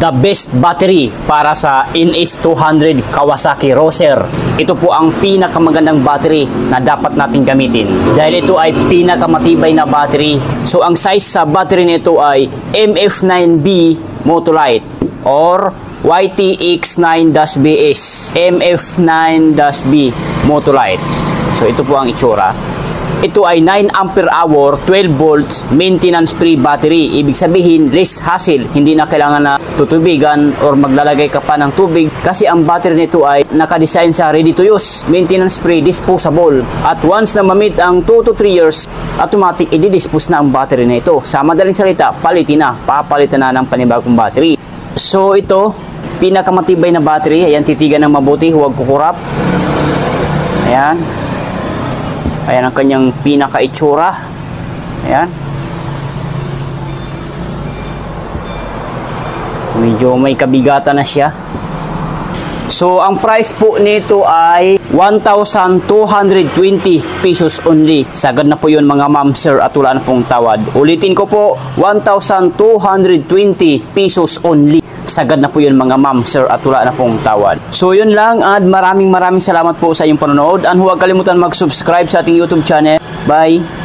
the best battery para sa NS200 Kawasaki Rocer. Ito po ang pinakamagandang battery na dapat natin gamitin dahil ito ay pinakamatibay na battery. So ang size sa battery nito ay MF9B Motolite or YTX9-BS MF9-B Motolite. So ito po ang itsura. Ito ay 9 ampere hour, 12 volts, maintenance free battery. Ibig sabihin, less hassle. Hindi na kailangan na tutubigan or maglalagay ka pa ng tubig kasi ang battery nito ay nakadesign sa ready to use, maintenance free, disposable. At once na ma-meet ang 2 to 3 years, automatic i-dispose na ang battery na ito. Sa madaling salita, palitin na, papalitan na ng panibagong battery. So ito, pinakamatibay na battery. Ayan, titigan ng mabuti, huwag kukurap. Ayan. Ayan ang kanyang pinaka-itsura. Ayan. Medyo may kabigatan na siya. So, ang price po nito ay 1,220 pesos only. Sagad na po yun mga ma'am, sir, at wala na pong tawad. Ulitin ko po, 1,220 pesos only. Sagad na po yun mga ma'am, sir, at wala na pong tawad. So yun lang at maraming salamat po sa inyong panonood. And huwag kalimutan mag-subscribe sa ating YouTube channel. Bye!